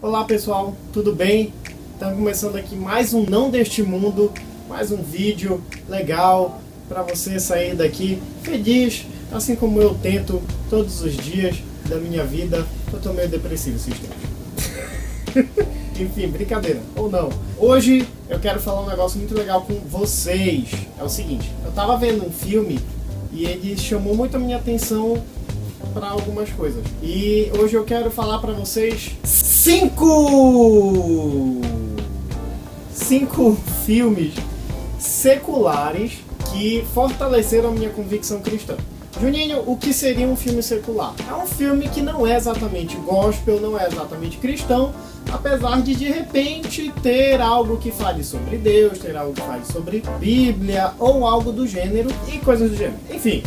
Olá pessoal, tudo bem? Estamos começando aqui mais um Não Deste Mundo, mais um vídeo legal para você sair daqui feliz, assim como eu tento todos os dias da minha vida. Eu tô meio depressivo esses tempos. Enfim, brincadeira, ou não. Hoje eu quero falar um negócio muito legal com vocês. É o seguinte, eu tava vendo um filme e ele chamou muito a minha atenção para algumas coisas. E hoje eu quero falar para vocês cinco filmes seculares que fortaleceram a minha convicção cristã. Juninho, o que seria um filme secular? É um filme que não é exatamente gospel, não é exatamente cristão, apesar de repente ter algo que fale sobre Deus, ter algo que fale sobre Bíblia ou algo do gênero e coisas do gênero. Enfim,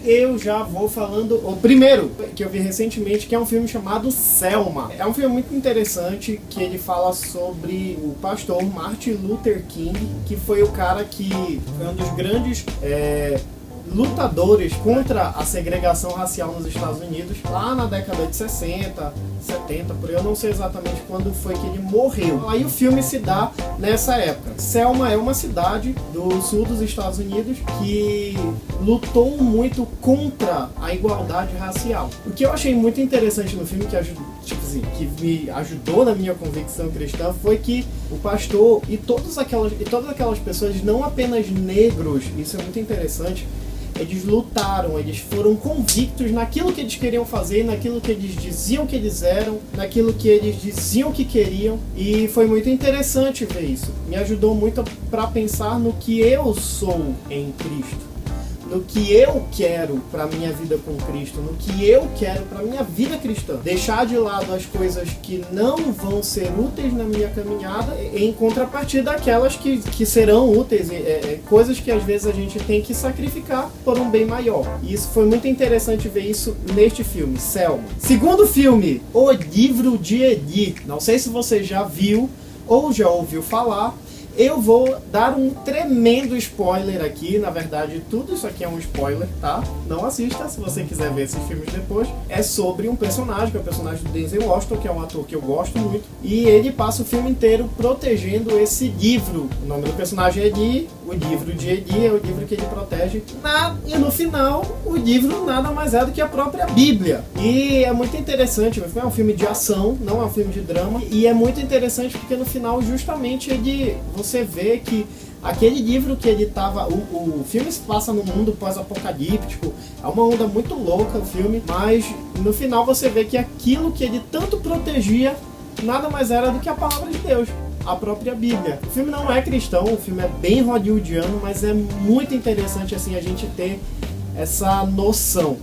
eu já vou falando o primeiro que eu vi recentemente, que é um filme chamado Selma. É um filme muito interessante que ele fala sobre o pastor Martin Luther King, que foi o cara que foi um dos grandes lutadores contra a segregação racial nos Estados Unidos, lá na década de 60, 70, por aí, eu não sei exatamente quando foi que ele morreu. Aí o filme se dá nessa época. Selma é uma cidade do sul dos Estados Unidos que lutou muito contra a igualdade racial. O que eu achei muito interessante no filme, que me ajudou na minha convicção cristã, foi que o pastor e todas aquelas pessoas, não apenas negros, isso é muito interessante, eles lutaram, eles foram convictos naquilo que eles queriam fazer, naquilo que eles diziam que eles eram, naquilo que eles diziam que queriam, e foi muito interessante ver isso. Me ajudou muito para pensar no que eu sou em Cristo, no que eu quero para minha vida com Cristo, no que eu quero para minha vida cristã. Deixar de lado as coisas que não vão ser úteis na minha caminhada, em contrapartida daquelas que serão úteis, coisas que às vezes a gente tem que sacrificar por um bem maior. E isso foi muito interessante ver isso neste filme, Selma. Segundo filme, O Livro de Eli. Não sei se você já viu ou já ouviu falar. Eu vou dar um tremendo spoiler aqui, na verdade tudo isso aqui é um spoiler, tá? Não assista se você quiser ver esses filmes depois. É sobre um personagem, que é o personagem do Denzel Washington, que é um ator que eu gosto muito, e ele passa o filme inteiro protegendo esse livro. O nome do personagem é Eli, o livro de Eli é o livro que ele protege. E no final, o livro nada mais é do que a própria Bíblia. E é muito interessante, é um filme de ação, não é um filme de drama, e é muito interessante porque no final justamente você vê que aquele livro que ele tava... O filme se passa num mundo pós-apocalíptico, é uma onda muito louca o filme, mas no final você vê que aquilo que ele tanto protegia nada mais era do que a palavra de Deus, a própria Bíblia. O filme não é cristão, o filme é bem hollywoodiano, mas é muito interessante assim a gente ter essa noção,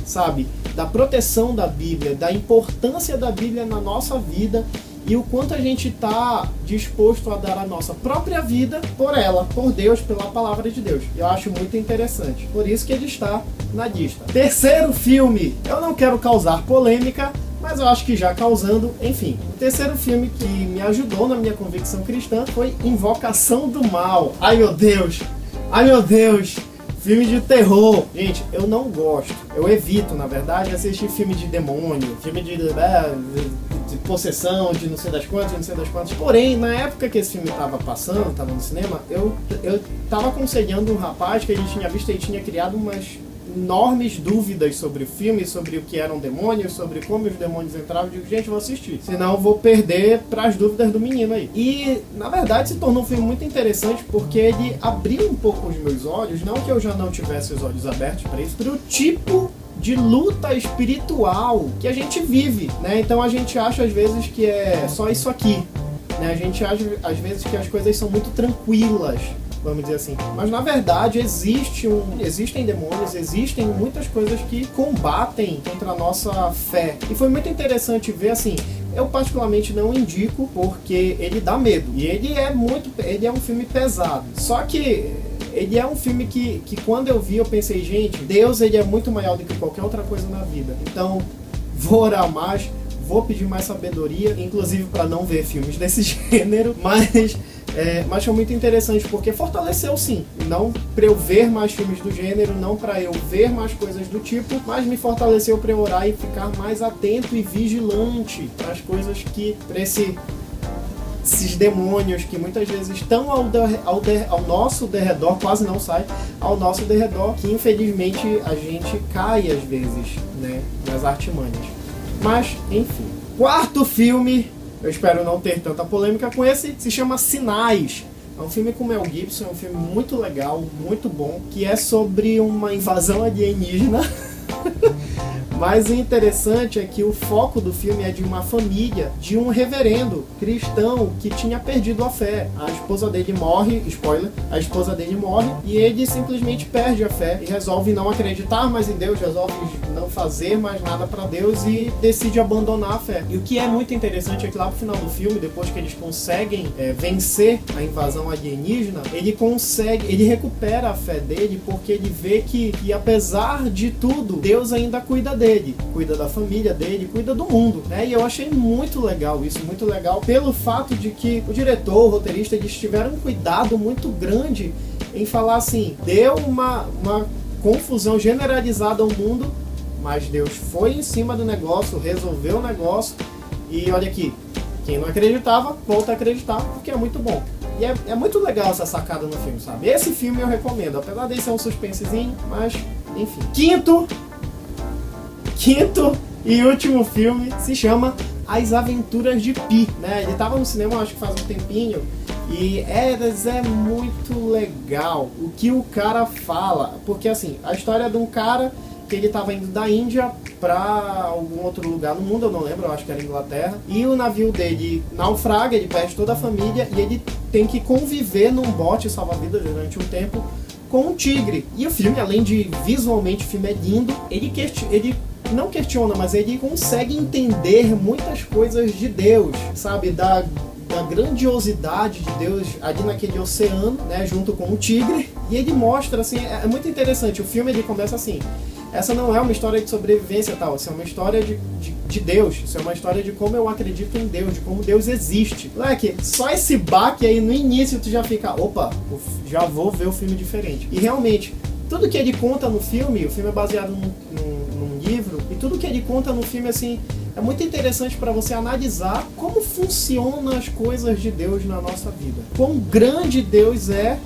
sabe, da proteção da Bíblia, da importância da Bíblia na nossa vida e o quanto a gente está disposto a dar a nossa própria vida por ela, por Deus, pela palavra de Deus. Eu acho muito interessante. Por isso que ele está na lista. Terceiro filme. Eu não quero causar polêmica, mas eu acho que já causando, enfim. O terceiro filme que me ajudou na minha convicção cristã foi Invocação do Mal. Ai meu Deus! Ai meu Deus! Filme de terror. Gente, eu não gosto. Eu evito, na verdade, assistir filme de demônio, filme de possessão, de não sei das quantas. Porém, na época que esse filme estava passando, estava no cinema, eu estava aconselhando um rapaz que ele tinha visto e tinha criado umas enormes dúvidas sobre o filme, sobre o que eram demônios, sobre como os demônios entravam. Eu digo, gente, vou assistir, senão eu vou perder para as dúvidas do menino aí. E, na verdade, se tornou um filme muito interessante porque ele abriu um pouco os meus olhos, não que eu já não tivesse os olhos abertos para isso, para o tipo de luta espiritual que a gente vive, né? Então a gente acha às vezes que é só isso aqui, né? A gente acha às vezes que as coisas são muito tranquilas, vamos dizer assim. Mas na verdade existem demônios, existem muitas coisas que combatem contra a nossa fé. E foi muito interessante ver assim. Eu particularmente não indico porque ele dá medo. E ele é um filme pesado. Só que ele é um filme que quando eu vi eu pensei, gente, Deus ele é muito maior do que qualquer outra coisa na vida. Então vou orar mais, vou pedir mais sabedoria, inclusive para não ver filmes desse gênero, mas Mas foi muito interessante porque fortaleceu sim, não para eu ver mais filmes do gênero, não para eu ver mais coisas do tipo, mas me fortaleceu para eu orar e ficar mais atento e vigilante para as coisas que, para esses demônios que muitas vezes estão ao nosso derredor, quase não sai, ao nosso derredor, que infelizmente a gente cai às vezes, né, nas artimanhas. Mas, enfim. Quarto filme, eu espero não ter tanta polêmica com esse, se chama Sinais. É um filme com Mel Gibson, é um filme muito legal, muito bom, que é sobre uma invasão alienígena. Mas o interessante é que o foco do filme é de uma família, de um reverendo cristão que tinha perdido a fé. A esposa dele morre, spoiler, a esposa dele morre e ele simplesmente perde a fé e resolve não acreditar mais em Deus, resolve não fazer mais nada para Deus e decide abandonar a fé. E o que é muito interessante é que lá no final do filme, depois que eles conseguem vencer a invasão alienígena, ele recupera a fé dele porque ele vê que apesar de tudo, Deus ainda cuida dele, cuida da família dele, cuida do mundo, né? E eu achei muito legal isso, muito legal pelo fato de que o diretor, o roteirista, eles tiveram um cuidado muito grande em falar assim, deu uma confusão generalizada ao mundo, mas Deus foi em cima do negócio, resolveu o negócio e olha aqui, quem não acreditava, volta a acreditar porque é muito bom. E é muito legal essa sacada no filme, sabe? Esse filme eu recomendo, apesar de ser um suspensezinho, mas enfim. Quinto e último filme se chama As Aventuras de Pi, né? Ele tava no cinema acho que faz um tempinho e é muito legal o que o cara fala, porque assim, a história de um cara que ele tava indo da Índia para algum outro lugar no mundo, eu não lembro, eu acho que era Inglaterra, e o navio dele naufraga, ele perde toda a família e ele tem que conviver num bote salva-vidas durante um tempo com um tigre. E o filme, além de visualmente o filme é lindo, ele não questiona, mas ele consegue entender muitas coisas de Deus, sabe? Da grandiosidade de Deus ali naquele oceano, né? Junto com o tigre. E ele mostra, assim, é muito interessante. O filme ele começa assim. Essa não é uma história de sobrevivência tal, essa é uma história de Deus, isso é uma história de como eu acredito em Deus, de como Deus existe. Moleque, só esse baque aí no início tu já fica, opa, já vou ver o filme diferente. E realmente, tudo que ele conta no filme, o filme é baseado num livro, e tudo que ele conta no filme, assim, é muito interessante para você analisar como funcionam as coisas de Deus na nossa vida. Quão grande Deus é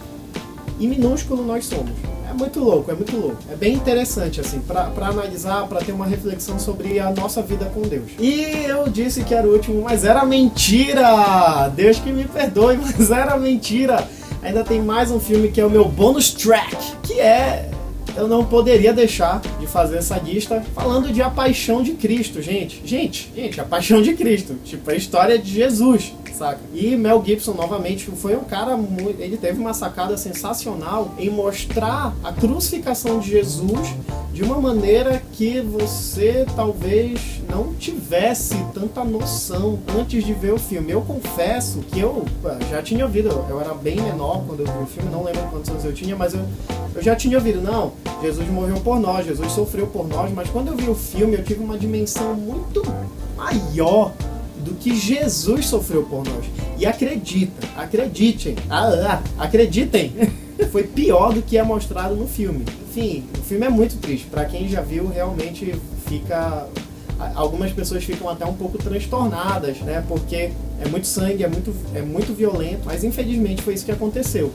e minúsculo nós somos. É muito louco, é muito louco. É bem interessante, assim, pra analisar, pra ter uma reflexão sobre a nossa vida com Deus. E eu disse que era o último, mas era mentira! Deus que me perdoe, mas era mentira! Ainda tem mais um filme que é o meu bonus track, que é... Eu não poderia deixar de fazer essa lista falando de A Paixão de Cristo, gente. Gente, A Paixão de Cristo. Tipo, a história de Jesus, saca? E Mel Gibson, novamente, foi um cara muito... Ele teve uma sacada sensacional em mostrar a crucificação de Jesus de uma maneira que você talvez não tivesse tanta noção antes de ver o filme. Eu confesso que eu já tinha ouvido, eu era bem menor quando eu vi o filme, não lembro quantos anos eu tinha, mas eu já tinha ouvido, não, Jesus morreu por nós, Jesus sofreu por nós, mas quando eu vi o filme eu tive uma dimensão muito maior do que Jesus sofreu por nós. E acreditem, foi pior do que é mostrado no filme. Enfim, o filme é muito triste. Pra quem já viu, realmente fica... Algumas pessoas ficam até um pouco transtornadas, né? Porque é muito sangue, é muito violento, mas infelizmente foi isso que aconteceu.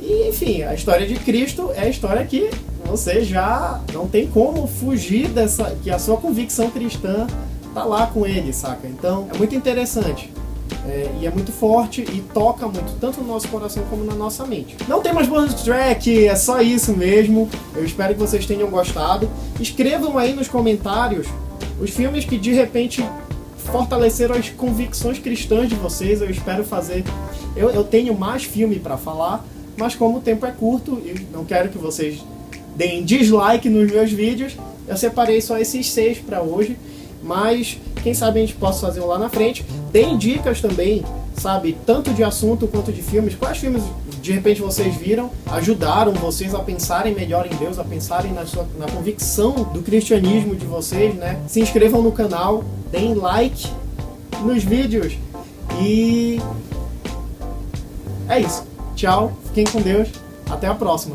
E, enfim, a história de Cristo é a história que você já não tem como fugir dessa... que a sua convicção cristã tá lá com ele, saca? Então, é muito interessante. E é muito forte e toca muito, tanto no nosso coração como na nossa mente. Não tem mais bonus track, é só isso mesmo. Eu espero que vocês tenham gostado. Escrevam aí nos comentários os filmes que de repente fortaleceram as convicções cristãs de vocês. Eu espero fazer... Eu tenho mais filme para falar, mas como o tempo é curto e não quero que vocês deem dislike nos meus vídeos, eu separei só esses 6 para hoje. Mas quem sabe a gente possa fazer um lá na frente. Tem dicas também, sabe, tanto de assunto quanto de filmes. Quais filmes de repente vocês viram, ajudaram vocês a pensarem melhor em Deus, a pensarem na convicção do cristianismo de vocês, né? Se inscrevam no canal, deem like nos vídeos e É isso. Tchau, fiquem com Deus. Até a próxima.